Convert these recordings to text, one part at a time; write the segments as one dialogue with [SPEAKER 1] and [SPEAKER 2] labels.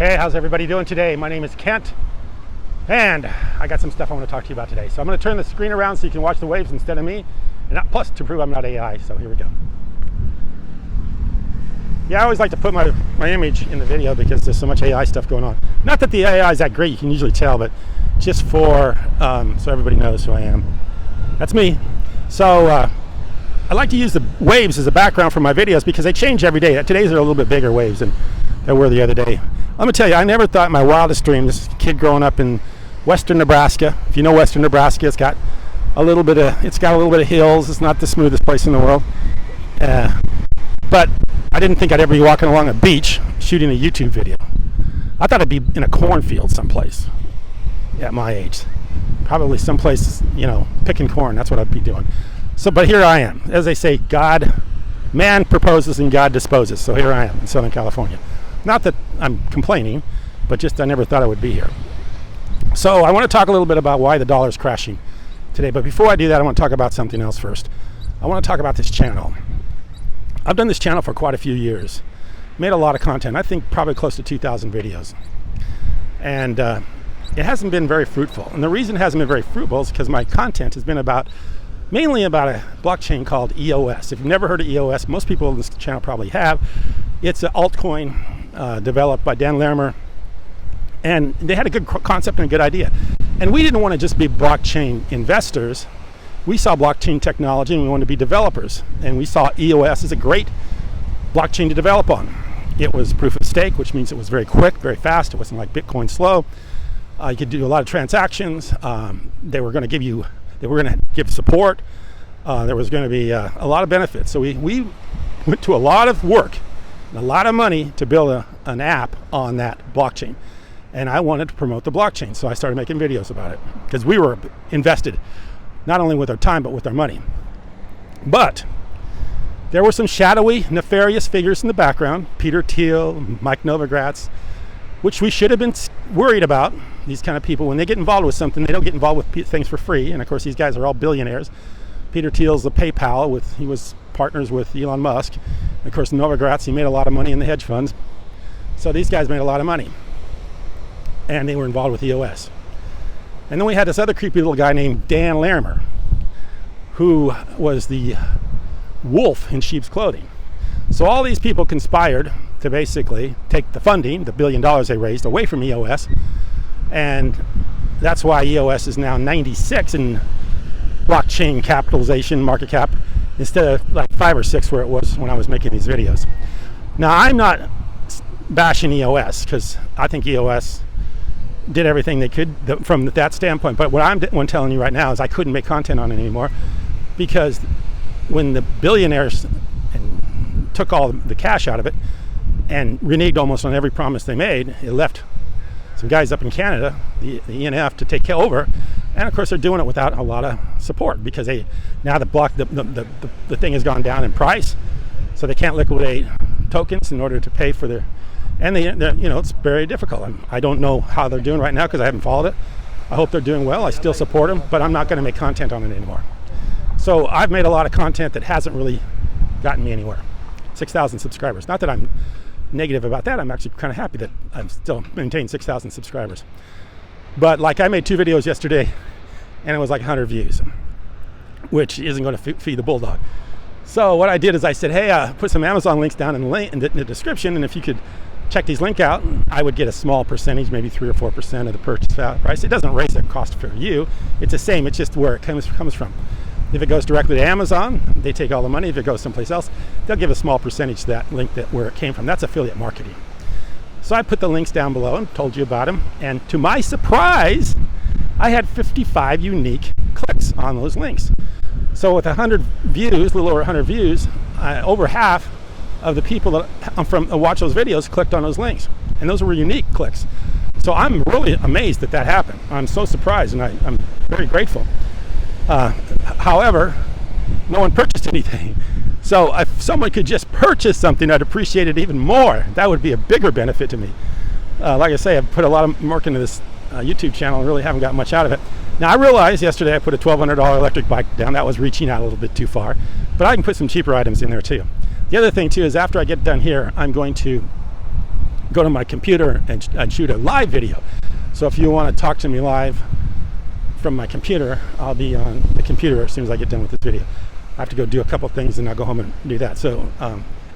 [SPEAKER 1] Okay, how's everybody doing today? My name is Kent, and I got some stuff I want to talk to you about today. So I'm going to turn the screen around so you can watch the waves instead of me, and plus to prove I'm not AI, so here we go. Yeah, I always like to put my image in the video because there's so much AI stuff going on. Not that the AI is that great, you can usually tell, but just for, so everybody knows who I am. That's me. So I like to use the waves as a background for my videos because they change every day. Today's are a little bit bigger waves than they were the other day. Let me tell you, I never thought in my wildest dream, this kid growing up in western Nebraska. If you know western Nebraska, it's got a little bit of hills. It's not the smoothest place in the world. But I didn't think I'd ever be walking along a beach shooting a YouTube video. I thought I'd be in a cornfield someplace at my age. Probably someplace, picking corn. That's what I'd be doing. So, but here I am. As they say, man proposes and God disposes. So here I am in Southern California. Not that I'm complaining, but just I never thought I would be here. So I want to talk a little bit about why the dollar's crashing today. But before I do that, I want to talk about something else first. I want to talk about this channel. I've done this channel for quite a few years. Made a lot of content. I think probably close to 2,000 videos. And it hasn't been very fruitful. And the reason it hasn't been very fruitful is because my content has been mainly about a blockchain called EOS. If you've never heard of EOS, most people on this channel probably have. It's an altcoin developed by Dan Larimer, and they had a good concept and a good idea. And we didn't want to just be blockchain investors. We saw blockchain technology and we wanted to be developers. And we saw EOS as a great blockchain to develop on. It was proof of stake, which means it was very quick, very fast. It wasn't like Bitcoin slow. You could do a lot of transactions. They were going to give support. There was going to be a lot of benefits. So we went to a lot of work and a lot of money to build an app on that blockchain. And I wanted to promote the blockchain. So I started making videos about it because we were invested not only with our time, but with our money. But there were some shadowy, nefarious figures in the background, Peter Thiel, Mike Novogratz, which we should have been worried about. These kind of people, when they get involved with something, they don't get involved with things for free. And of course, these guys are all billionaires. Peter Thiel's the PayPal, he was partners with Elon Musk. And of course, Novogratz, he made a lot of money in the hedge funds. So these guys made a lot of money. And they were involved with EOS. And then we had this other creepy little guy named Dan Larimer, who was the wolf in sheep's clothing. So all these people conspired to basically take the funding, the $1 billion they raised, away from EOS. And that's why EOS is now 96 in blockchain capitalization, market cap, instead of like 5 or 6 where it was when I was making these videos. Now, I'm not bashing EOS because I think EOS did everything they could from that standpoint. But what I'm telling you right now is I couldn't make content on it anymore because when the billionaires took all the cash out of it and reneged almost on every promise they made, it left some guys up in Canada, the ENF, to take over. And of course, they're doing it without a lot of support because the thing has gone down in price, so they can't liquidate tokens in order to pay for their. And it's very difficult. I don't know how they're doing right now because I haven't followed it. I hope they're doing well. I still support them, but I'm not going to make content on it anymore. So I've made a lot of content that hasn't really gotten me anywhere. 6,000 subscribers. Not that I'm negative about that. I'm actually kind of happy that I'm still maintained 6,000 subscribers. But like I made 2 videos yesterday, and it was like 100 views, which isn't going to feed the bulldog. So what I did is I said, hey, put some Amazon links down in the description, and if you could check these links out, I would get a small percentage, maybe 3 or 4% of the purchase price. It doesn't raise the cost for you. It's the same. It's just where it comes from. If it goes directly to Amazon, they take all the money. If it goes someplace else, they'll give a small percentage to that link where it came from. That's affiliate marketing. So I put the links down below and told you about them. And to my surprise, I had 55 unique clicks on those links. So with 100 views, a little over 100 views, over half of the people that watch those videos clicked on those links. And those were unique clicks. So I'm really amazed that happened. I'm so surprised, and I'm very grateful. However, no one purchased anything. So if someone could just purchase something, I'd appreciate it even more. That would be a bigger benefit to me. Like I say, I've put a lot of work into this YouTube channel and really haven't got much out of it. Now, I realized yesterday I put a $1,200 electric bike down. That was reaching out a little bit too far. But I can put some cheaper items in there too. The other thing too is after I get done here, I'm going to go to my computer and shoot a live video. So if you want to talk to me live from my computer, I'll be on the computer as soon as I get done with this video. I have to go do a couple things and I'll go home and do that. So,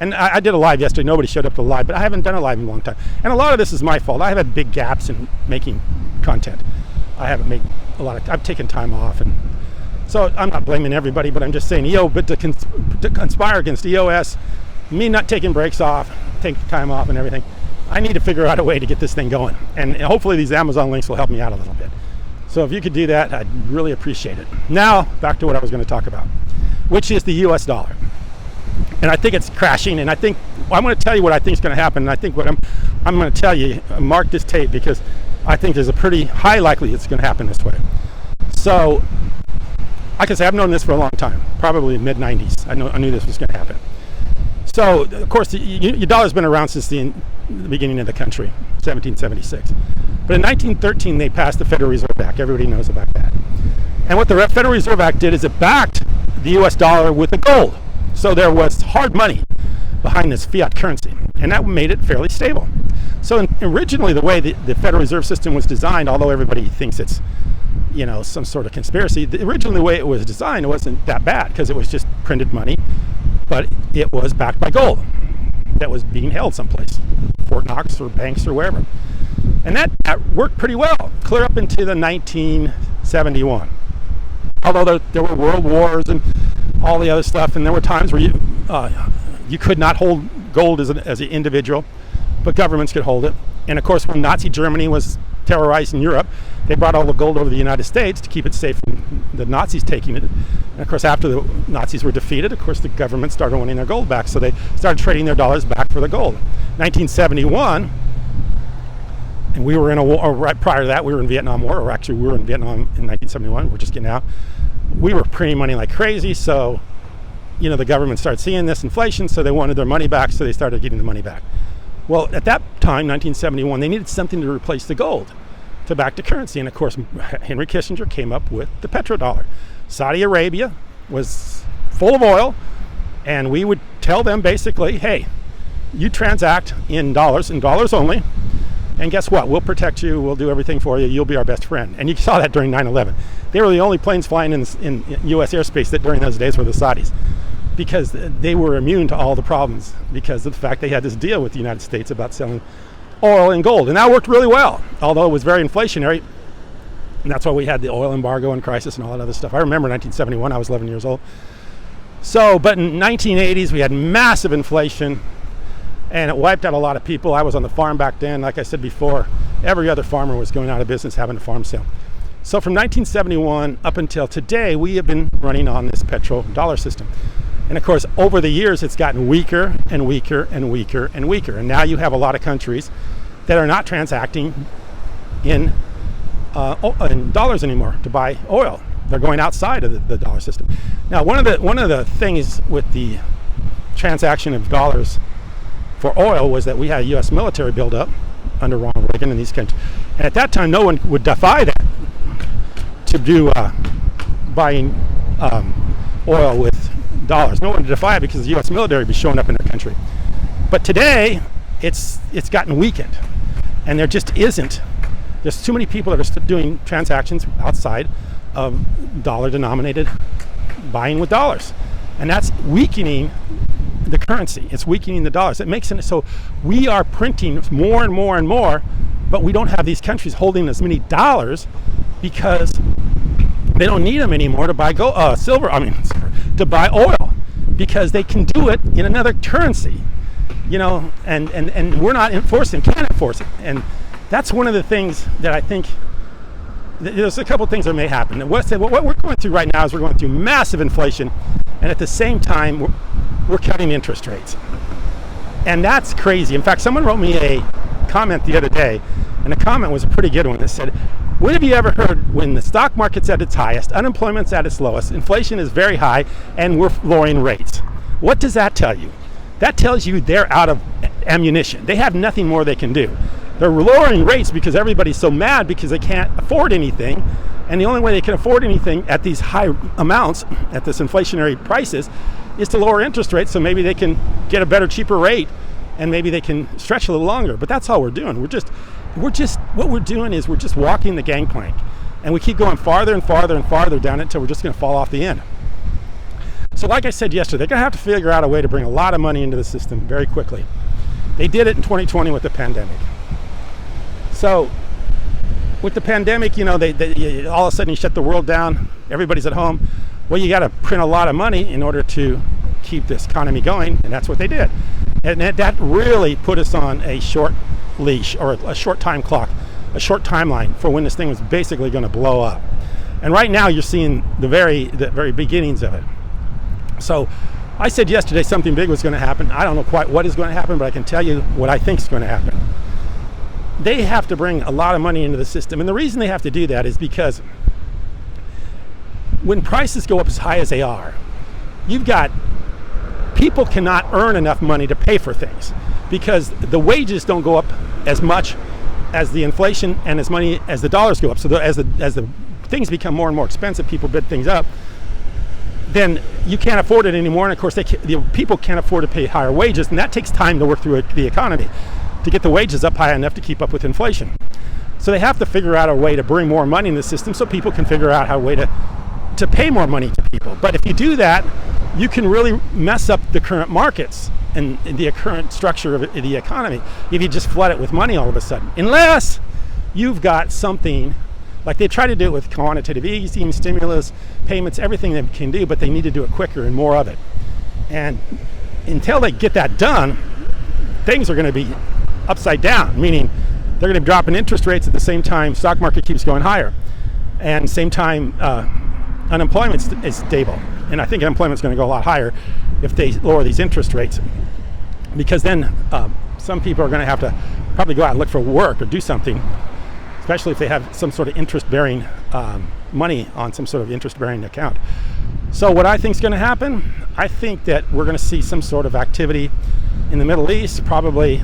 [SPEAKER 1] and I did a live yesterday. Nobody showed up to live, but I haven't done a live in a long time. And a lot of this is my fault. I have had big gaps in making content. I haven't made I've taken time off, and so I'm not blaming everybody, but I'm just saying, but to conspire against EOS, me not taking breaks off, taking time off and everything, I need to figure out a way to get this thing going. And hopefully these Amazon links will help me out a little bit. So if you could do that, I'd really appreciate it. Now, back to what I was going to talk about, which is the US dollar. And I think it's crashing, and I think, I'm going to tell you what I think is going to happen, and I think what I'm going to tell you, mark this tape, because I think there's a pretty high likelihood it's going to happen this way. So, like I say, I've known this for a long time, probably mid-90s. I knew this was going to happen. So, of course, your dollar's been around since the beginning of the country, 1776. But in 1913, they passed the Federal Reserve Act. Everybody knows about that. And what the Federal Reserve Act did is it backed the US dollar with the gold. So there was hard money behind this fiat currency, and that made it fairly stable. So originally, the way the Federal Reserve System was designed, although everybody thinks it's, some sort of conspiracy, originally the way it was designed, it wasn't that bad, because it was just printed money, but it was backed by gold that was being held someplace, Fort Knox or banks or wherever. And that worked pretty well, clear up into the 1971. Although there were world wars and all the other stuff, and there were times where you could not hold gold as an individual, but governments could hold it. And of course, when Nazi Germany was terrorizing Europe, they brought all the gold over to the United States to keep it safe from the Nazis taking it. And of course, after the Nazis were defeated, of course, the government started wanting their gold back, so they started trading their dollars back for the gold. 1971, and we were in a war, or right prior to that, we were in Vietnam War, or actually we were in Vietnam in 1971, we're just getting out. We were printing money like crazy, so the government started seeing this inflation, so they wanted their money back, so they started getting the money back. Well, at that time, 1971, they needed something to replace the gold to back the currency, and of course, Henry Kissinger came up with the petrodollar. Saudi Arabia was full of oil, and we would tell them basically, hey, you transact in dollars and dollars only, and guess what? We'll protect you. We'll do everything for you. You'll be our best friend. And you saw that during 9/11. They were the only planes flying in U.S. airspace that during those days were the Saudis, because they were immune to all the problems because of the fact they had this deal with the United States about selling oil and gold. And that worked really well, although it was very inflationary. And that's why we had the oil embargo and crisis and all that other stuff. I remember 1971. I was 11 years old. So, but in 1980s, we had massive inflation, and it wiped out a lot of people. I was on the farm back then. Like I said before, every other farmer was going out of business having a farm sale. So from 1971 up until today, we have been running on this petrodollar system. And of course, over the years, it's gotten weaker and weaker and weaker and weaker. And now you have a lot of countries that are not transacting in dollars anymore to buy oil. They're going outside of the dollar system. Now, one of the things with the transaction of dollars for oil was that we had a U.S. military buildup under Ronald Reagan in these countries. And at that time, no one would defy that to do buying oil with dollars. No one would defy it because the U.S. military would be showing up in their country. But today, it's gotten weakened. And there just isn't. There's too many people that are still doing transactions outside of dollar-denominated buying with dollars. And that's weakening the currency. It's weakening the dollars. It makes it so we are printing more and more and more, but we don't have these countries holding as many dollars because they don't need them anymore to buy to buy oil, because they can do it in another currency, and we're not can't enforce it. And that's one of the things that I think there's a couple things that may happen. And what we're going through right now is we're going through massive inflation, and at the same time we're cutting interest rates, and that's crazy. In fact, someone wrote me a comment the other day, and the comment was a pretty good one that said, when have you ever heard when the stock market's at its highest, unemployment's at its lowest, inflation is very high, and we're lowering rates? What does that tell you? That tells you they're out of ammunition. They have nothing more they can do. They're lowering rates because everybody's so mad because they can't afford anything, and the only way they can afford anything at these high amounts, at this inflationary prices, is to lower interest rates, so maybe they can get a better, cheaper rate and maybe they can stretch a little longer. But that's all we're doing. What we're doing is we're just walking the gangplank, and we keep going farther and farther and farther down it until we're just going to fall off the end. So like I said yesterday, they're going to have to figure out a way to bring a lot of money into the system very quickly. They did it in 2020 with the pandemic. So with the pandemic, you know, they all of a sudden you shut the world down, everybody's at home. Well, you got to print a lot of money in order to keep this economy going, and that's what they did. And that really put us on a short leash, or a short time clock, a short timeline for when this thing was basically going to blow up. And right now you're seeing the very beginnings of it. So I said yesterday something big was going to happen. I don't know quite what is going to happen, but I can tell you what I think is going to happen. They have to bring a lot of money into the system, and the reason they have to do that is because when prices go up as high as they are, you've got people cannot earn enough money to pay for things, because the wages don't go up as much as the inflation and as money as the dollars go up. So as the things become more and more expensive, people bid things up, then you can't afford it anymore. And of course, the people can't afford to pay higher wages, and that takes time to work through the economy to get the wages up high enough to keep up with inflation. So they have to figure out a way to bring more money in the system so people can figure out a way to pay more money to people. But if you do that, you can really mess up the current markets and the current structure of the economy if you just flood it with money all of a sudden. Unless you've got something like they try to do it with quantitative easing, stimulus, payments, everything they can do, but they need to do it quicker and more of it. And until they get that done, things are going to be upside down, meaning they're going to be dropping interest rates at the same time stock market keeps going higher, and same time unemployment is stable. And I think unemployment is going to go a lot higher if they lower these interest rates, because then some people are going to have to probably go out and look for work or do something, especially if they have some sort of interest-bearing money on some sort of interest-bearing account. So what I think is going to happen, I think that we're going to see some sort of activity in the Middle East, probably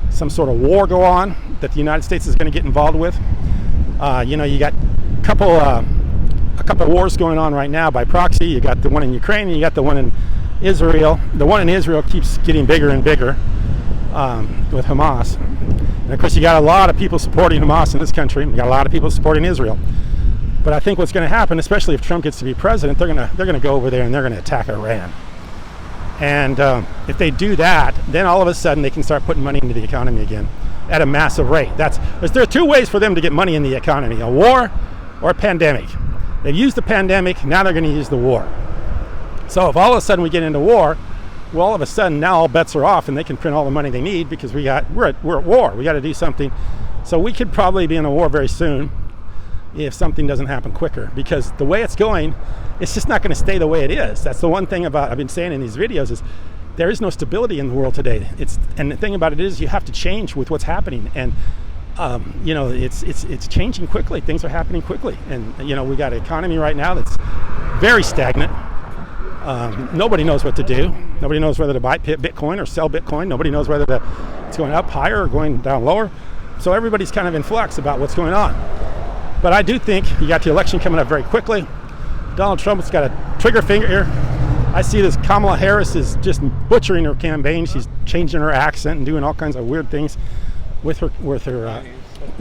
[SPEAKER 1] some sort of war go on that the United States is going to get involved with. You know, you got a couple of wars going on right now by proxy. You got the one in Ukraine and you got the one in Israel. The one in Israel keeps getting bigger and bigger with Hamas. And of course, you got a lot of people supporting Hamas in this country. You got a lot of people supporting Israel. But I think what's going to happen, especially if Trump gets to be president, they're going to go over there and they're going to attack Iran. And if they do that, then all of a sudden they can start putting money into the economy again at a massive rate. There are two ways for them to get money in the economy: a war or a pandemic. They've used the pandemic, now they're going to use the war. So if all of a sudden we get into war, well, all of a sudden now all bets are off and they can print all the money they need, because we're at war. We got to do something. So we could probably be in a war very soon if something doesn't happen quicker, because the way it's going, it's just not going to stay the way it is. That's the one thing I've been saying in these videos is there is no stability in the world today. And the thing about it is you have to change with what's happening. And you know, it's changing quickly. Things are happening quickly. And you know, we got an economy right now that's very stagnant. Nobody knows what to do. Nobody knows whether to buy Bitcoin or sell Bitcoin. Nobody knows whether it's going up higher or going down lower. So everybody's kind of in flux about what's going on. But I do think you got the election coming up very quickly. Donald Trump's got a trigger finger here. I see this Kamala Harris is just butchering her campaign. She's changing her accent and doing all kinds of weird things with her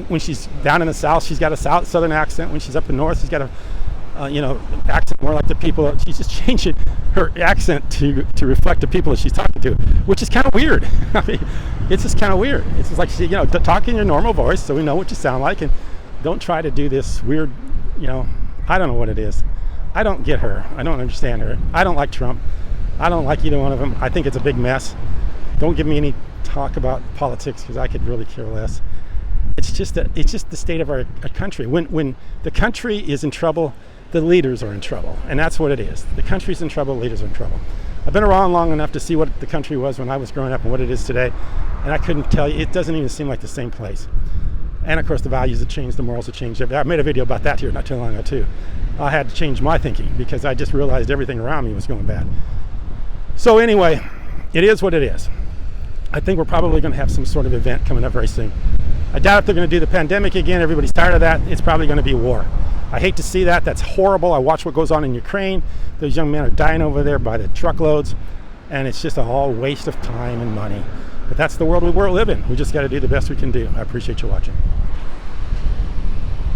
[SPEAKER 1] when she's down in the South, she's got a Southern accent. When she's up in the North, she's got a accent more like the people. She's just changing her accent to reflect the people that she's talking to, which is kind of weird. I mean, it's just kind of weird. It's just like, talk in your normal voice so we know what you sound like, and don't try to do this weird, I don't know what it is. I don't get her. I don't understand her. I don't like Trump. I don't like either one of them. I think it's a big mess. Don't give me any talk about politics, because I could really care less. It's just the state of our country. When the country is in trouble, the leaders are in trouble, and that's what it is. The country's in trouble, leaders are in trouble. I've been around long enough to see what the country was when I was growing up and what it is today, and I couldn't tell you. It doesn't even seem like the same place. And of course, the values have changed, the morals have changed. I made a video about that here not too long ago too. I had to change my thinking because I just realized everything around me was going bad. So anyway, it is what it is. I think we're probably going to have some sort of event coming up very soon. I doubt if they're going to do the pandemic again. Everybody's tired of that. It's probably going to be war. I hate to see that. That's horrible. I watch what goes on in Ukraine. Those young men are dying over there by the truckloads, and it's just a whole waste of time and money. But that's the world we live in. We just got to do the best we can do. I appreciate you watching.